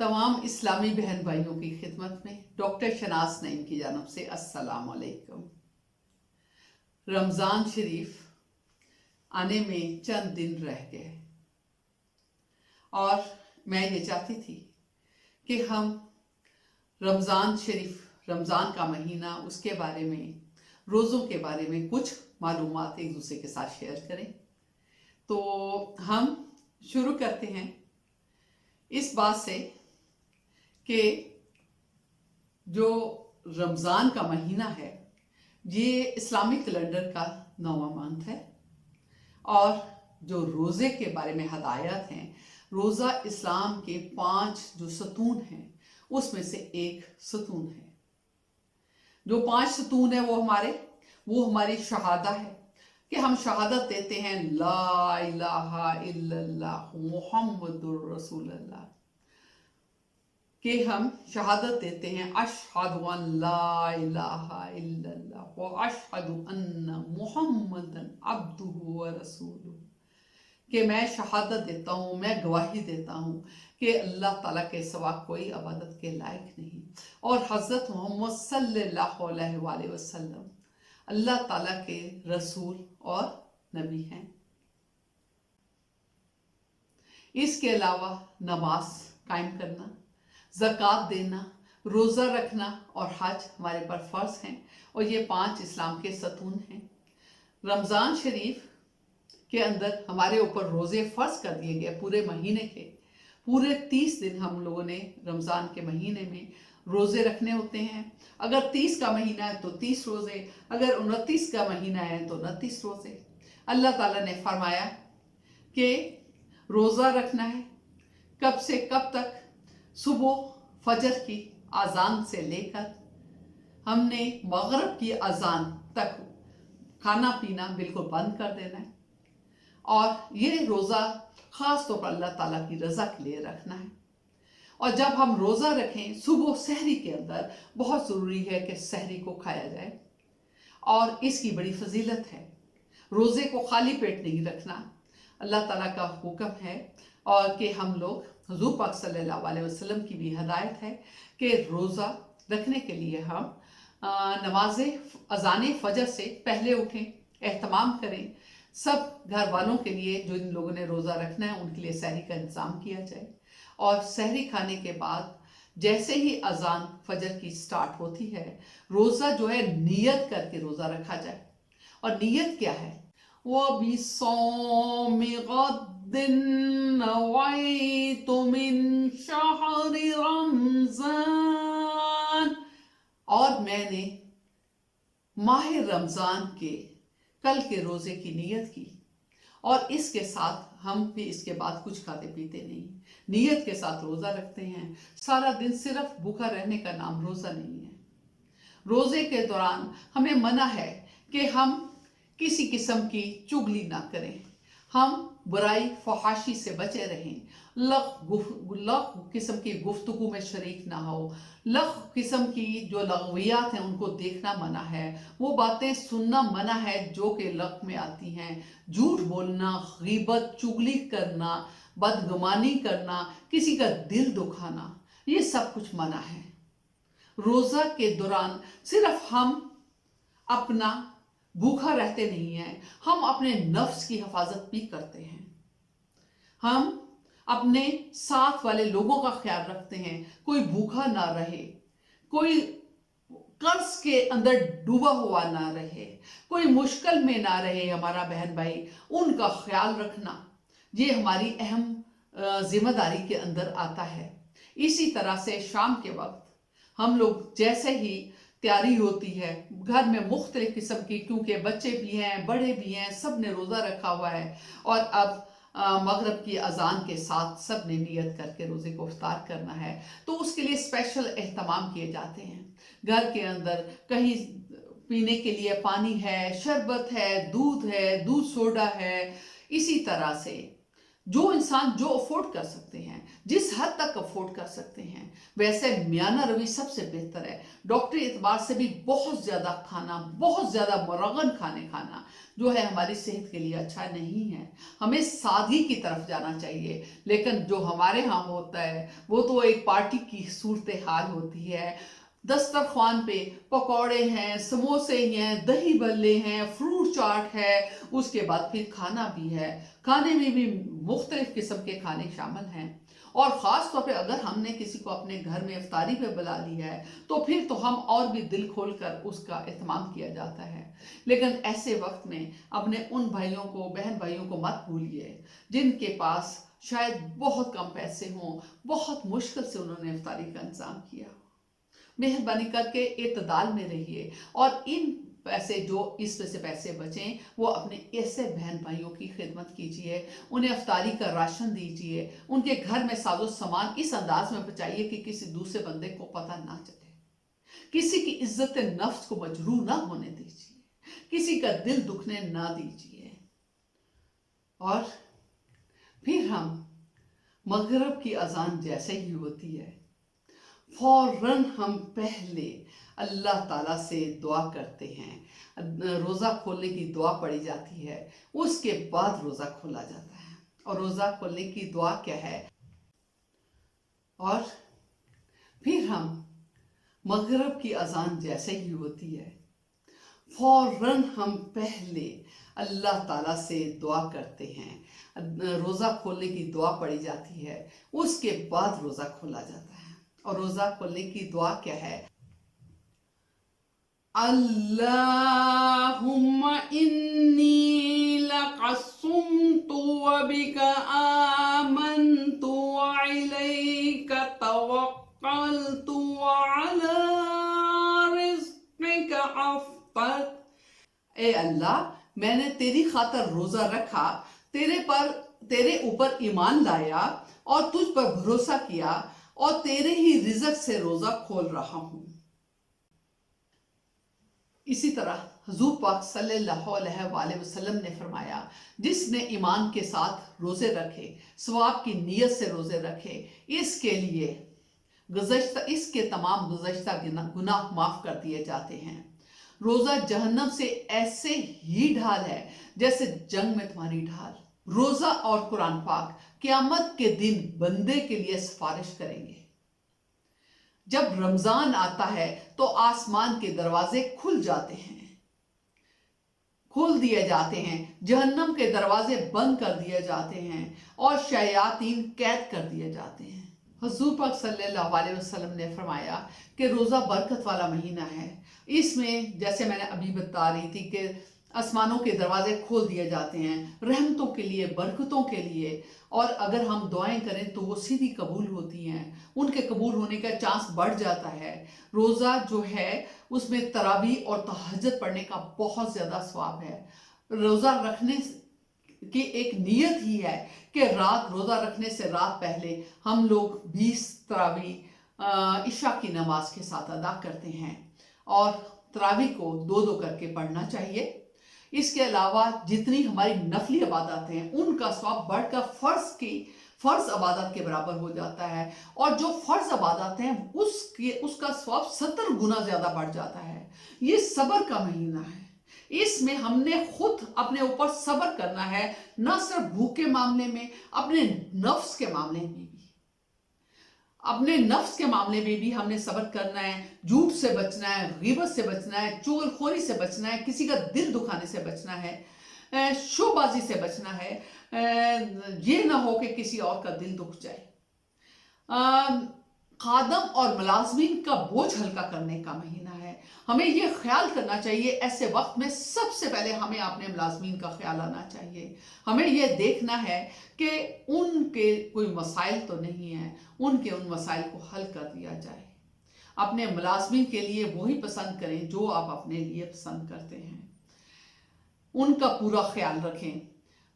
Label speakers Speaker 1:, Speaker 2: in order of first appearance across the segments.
Speaker 1: तमाम इस्लामी बहन भाइयों की खिदमत में डॉक्टर शनाज नईम की जानब से अस्सलाम वालेकुम। रमज़ान शरीफ आने में चंद दिन रह गए और मैं ये चाहती थी कि हम रमज़ान शरीफ, रमज़ान का महीना, उसके बारे में, रोज़ों के बारे में कुछ मालूमात एक दूसरे के साथ शेयर करें। तो हम शुरू करते हैं इस बात से कि जो रमज़ान का महीना है ये इस्लामिक कैलेंडर का 9वां मंथ है और जो रोज़े के बारे में हदायत हैं, रोज़ा इस्लाम के 5 जो सतून हैं उसमें से एक सतून है। जो 5 सतून है वो हमारी शहादा है कि हम शहादत देते हैं ला इलाहा इल्लल्लाह मुहम्मदुर रसूलुल्लाह, कि हम शहादत देते हैं अशहदु अन ला इलाहा इल्लल्लाह व अशहदु अन्ना मुहम्मदन अब्दुहु व रसूलुहु, कि मैं शहादत देता हूँ, मैं गवाही देता हूँ कि अल्लाह ताला के सिवा कोई इबादत के लायक नहीं और हज़रत मोहम्मद सल्लल्लाहु अलैहि वसल्लम अल्लाह ताला के रसूल और नबी हैं। इसके अलावा नमाज कायम करना, ज़कात देना, रोज़ा रखना और हज हमारे पर फ़र्ज हैं और ये 5 इस्लाम के सतून हैं। रमज़ान शरीफ के अंदर हमारे ऊपर रोज़े फ़र्ज कर दिए गए पूरे महीने के। पूरे 30 दिन हम लोगों ने रमज़ान के महीने में रोज़े रखने होते हैं। अगर 30 का महीना है तो 30 रोज़े, अगर 29 का महीना है तो 29 रोज़े। अल्लाह ताला ने फरमाया कि रोज़ा रखना है कब से कब तक, सुबह फजर की अजान से लेकर हमने मगरिब की अजान तक खाना पीना बिल्कुल बंद कर देना है और ये रोज़ा ख़ास तौर पर अल्लाह ताला की रज़ा के लिए रखना है। और जब हम रोज़ा रखें सुबह सहरी के अंदर बहुत ज़रूरी है कि सहरी को खाया जाए और इसकी बड़ी फजीलत है। रोज़े को खाली पेट नहीं रखना, अल्लाह ताला का हुक्म है और कि हम लोग हुज़ूर पाक सल्लल्लाहु अलैहि वसल्लम की भी हदायत है कि रोज़ा रखने के लिए हम नमाज अज़ान फजर से पहले उठें, एहतमाम करें। सब घर वालों के लिए जो इन लोगों ने रोज़ा रखना है उनके लिए सहरी का इंतज़ाम किया जाए और सहरी खाने के बाद जैसे ही अज़ान फजर की स्टार्ट होती है रोज़ा जो है नियत करके रोज़ा रखा जाए। और नियत क्या है? वो भी सौमी गद्दिन नवैतु मिन शहरि रमज़ान, और मैंने माह रमज़ान के कल के रोज़े की नियत की। और इसके साथ हम भी इसके बाद कुछ खाते पीते नहीं, नियत के साथ रोज़ा रखते हैं। सारा दिन सिर्फ भूखा रहने का नाम रोज़ा नहीं है। रोज़े के दौरान हमें मना है कि हम किसी किस्म की चुगली ना करें, हम बुराई फहाशी से बचे रहें, लग किस्म की गुफ्तगू में शरीक ना हो, लग किस्म की जो लगवियात हैं उनको देखना मना है, वो बातें सुनना मना है जो कि लग में आती हैं। झूठ बोलना, गीबत, चुगली करना, बदगुमानी करना, किसी का दिल दुखाना, ये सब कुछ मना है। रोज़ा के दौरान सिर्फ हम अपना भूखा रहते नहीं हैं, हम अपने नफ्स की हिफाजत भी करते हैं। हम अपने साथ वाले लोगों का ख्याल रखते हैं, कोई भूखा ना रहे, कोई कर्ज के अंदर डूबा हुआ ना रहे, कोई मुश्किल में ना रहे। हमारा बहन भाई, उनका ख्याल रखना ये हमारी अहम जिम्मेदारी के अंदर आता है। इसी तरह से शाम के वक्त हम लोग जैसे ही तैयारी होती है घर में मुख्तलिफ किस्म की, क्योंकि बच्चे भी हैं बड़े भी हैं, सब ने रोज़ा रखा हुआ है और अब मगरिब की अजान के साथ सब ने नियत करके रोज़े को इफ्तार करना है, तो उसके लिए स्पेशल एहतमाम किए जाते हैं। घर के अंदर कहीं पीने के लिए पानी है, शरबत है, दूध सोडा है। इसी तरह से जो इंसान जो अफोर्ड कर सकते हैं, जिस हद तक अफोर्ड कर सकते हैं, वैसे मियाना रवि सबसे बेहतर है। डॉक्टरी एतबार से भी बहुत ज़्यादा खाना, बहुत ज़्यादा मुरगन खाने खाना जो है हमारी सेहत के लिए अच्छा नहीं है। हमें सादगी की तरफ जाना चाहिए। लेकिन जो हमारे यहाँ होता है वो तो एक पार्टी की सूरत हाल होती है। दस्तरखान पे पकौड़े हैं, समोसे हैं, दही भल्ले हैं, फ्रूट चाट है, उसके बाद फिर खाना भी है। खाने में भी मुख्तलिफ किस्म के खाने शामिल हैं। और ख़ास तौर पे अगर हमने किसी को अपने घर में इफ्तारी पे बुला लिया है तो फिर तो हम और भी दिल खोल कर उसका एहतमाम किया जाता है। लेकिन ऐसे वक्त में अपने उन भाइयों को, बहन भाइयों को मत भूलिए जिनके पास शायद बहुत कम पैसे हों, बहुत मुश्किल से उन्होंने इफ्तारी का इंतज़ाम किया। मेहरबानी करके इत्तदाल में रहिए और इन पैसे जो इसमें से पैसे बचें वो अपने ऐसे बहन भाइयों की खिदमत कीजिए, उन्हें अफ्तारी का राशन दीजिए, उनके घर में साजो सामान इस अंदाज में बचाइए कि किसी दूसरे बंदे को पता ना चले। किसी की इज्जत नफ्स को मजरूह ना होने दीजिए, किसी का दिल दुखने ना दीजिए। और फिर हम मगरिब की अजान जैसे ही होती है फौरन हम पहले अल्लाह ताला से दुआ करते हैं। रोज़ा खोलने की दुआ पढ़ी जाती है, उसके बाद रोज़ा खोला जाता है। और रोज़ा खोलने की दुआ क्या है? और फिर हम मगरिब की अजान जैसे ही होती है फौरन हम पहले अल्लाह ताला से दुआ करते हैं। रोज़ा खोलने की दुआ पढ़ी जाती है, उसके बाद रोज़ा खोला जाता है। और रोज़ा खोलने की दुआ क्या है? अल्लाहुम्मा इन्नी लक़सुम्तु व बिका आमन्तु व इलैका तवक्कलतु व अला रिज़्क़िका अफ़्तरतु। ए अल्लाह, मैंने तेरी खातर रोज़ा रखा, तेरे ऊपर ईमान लाया और तुझ पर भरोसा किया और तेरे ही रिज़्क़ से रोज़ा खोल रहा हूँ। इसी तरह हुज़ूर पाक सल्लल्लाहु अलैहि वसल्लम ने फरमाया, जिसने ईमान के साथ रोज़े रखे, सवाब की नीयत से रोज़े रखे, इसके लिए इसके तमाम गुज़श्ता गुनाह माफ़ कर दिए जाते हैं। रोज़ा जहन्नम से ऐसे ही ढाल है जैसे जंग में तुम्हारी ढाल। रोज़ा और कुरान पाक क़यामत के दिन बंदे के लिए सिफारिश करेंगे। जब रमज़ान आता है तो आसमान के दरवाजे खुल जाते हैं, खोल दिए जाते हैं, जहन्नम के दरवाजे बंद कर दिए जाते हैं और शयातीन कैद कर दिए जाते हैं। हुज़ूर पाक सल्लल्लाहु अलैहि वसल्लम ने फरमाया कि रोज़ा बरकत वाला महीना है। इसमें जैसे मैंने अभी बता रही थी कि आसमानों के दरवाजे खोल दिए जाते हैं रहमतों के लिए, बरकतों के लिए। और अगर हम दुआएं करें तो वो सीधी कबूल होती हैं, उनके कबूल होने का चांस बढ़ जाता है। रोज़ा जो है उसमें तरावीह और तहज्जुद पढ़ने का बहुत ज़्यादा सवाब है। रोज़ा रखने की एक नीयत ही है कि रोज़ा रखने से रात पहले हम लोग 20 तरावीह इशा की नमाज के साथ अदा करते हैं और तरावीह को 2-2 करके पढ़ना चाहिए। इसके अलावा जितनी हमारी नफली इबादत हैं उनका सवाब बढ़कर फ़र्ज इबादत के बराबर हो जाता है। और जो फ़र्ज इबादत हैं उसका सवाब 70 गुना ज़्यादा बढ़ जाता है। ये सब्र का महीना है, इसमें हमने खुद अपने ऊपर सब्र करना है, न सिर्फ भूख के मामले में, अपने नफ्स के मामले में भी। अपने नफ्स के मामले में भी हमने सब्र करना है, झूठ से बचना है, ग़ीबत से बचना है, चुगलखोरी से बचना है, किसी का दिल दुखाने से बचना है, शोबाजी से बचना है, ये ना हो कि किसी और का दिल दुख जाए। खादम और मुलाज़मीन का बोझ हल्का करने का महीना है। हमें ये ख्याल करना चाहिए ऐसे वक्त में सबसे पहले हमें अपने मुलाज़मीन का ख्याल आना चाहिए। हमें ये देखना है कि उनके कोई मसाइल तो नहीं है, उनके उन मसाइल को हल कर दिया जाए। अपने मुलाज़मीन के लिए वही पसंद करें जो आप अपने लिए पसंद करते हैं, उनका पूरा ख्याल रखें।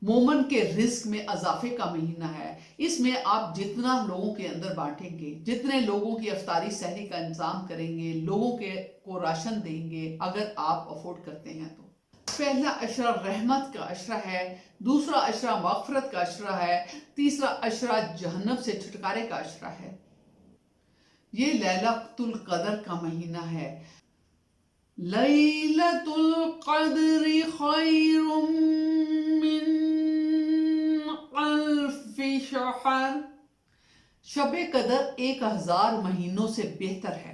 Speaker 1: मोमन के रिस्क में इजाफे का महीना है, इसमें आप जितना लोगों के अंदर बांटेंगे, जितने लोगों की इफ्तारी सहरी का इंतजाम करेंगे, लोगों को राशन देंगे अगर आप अफोर्ड करते हैं तो पहला अशरा रहमत का अशरा है, दूसरा अशरा मगफरत का अशरा है, तीसरा अशरा जहन्नम से छुटकारे का अशरा है। ये लैलतुल कदर का महीना है। लैलतुल क़द्रि खैरुम मिन अल्फि शहर। शब कदर 1000 महीनों से बेहतर है।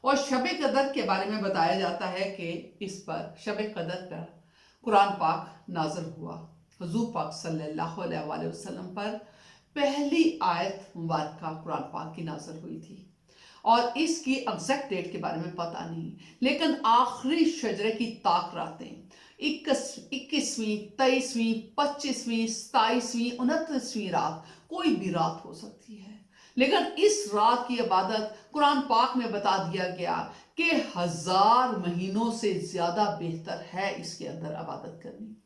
Speaker 1: और शब कदर के बारे में बताया जाता है कि इस पर शब कदर का कुरान पाक नाज़िल हुआ। हुजूर पाक सल्लल्लाहु अलैहि वसल्लम पर पहली आयत मुबारका कुरान पाक की नाज़िल हुई थी। और इसकी एग्जैक्ट डेट के बारे में पता नहीं, लेकिन आखिरी शजरे की ताक रातें 21वीं, 23वीं, 25वीं, 27वीं, 29वीं रात, कोई भी रात हो सकती है। लेकिन इस रात की इबादत कुरान पाक में बता दिया गया कि 1000 महीनों से ज्यादा बेहतर है इसके अंदर इबादत करनी।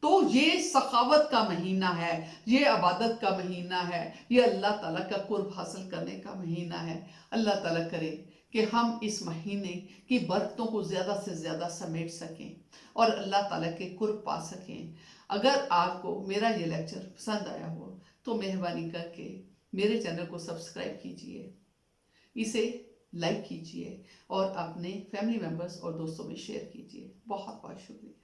Speaker 1: तो ये सखावत का महीना है, ये इबादत का महीना है, ये अल्लाह ताला का कुर्ब हासिल करने का महीना है। अल्लाह ताला करे कि हम इस महीने की बरकतों को ज़्यादा से ज़्यादा समेट सकें और अल्लाह ताला के कुर्ब पा सकें। अगर आपको मेरा ये लेक्चर पसंद आया हो तो मेहरबानी करके मेरे चैनल को सब्सक्राइब कीजिए, इसे लाइक कीजिए और अपने फैमिली मेम्बर्स और दोस्तों में शेयर कीजिए। बहुत बहुत शुक्रिया।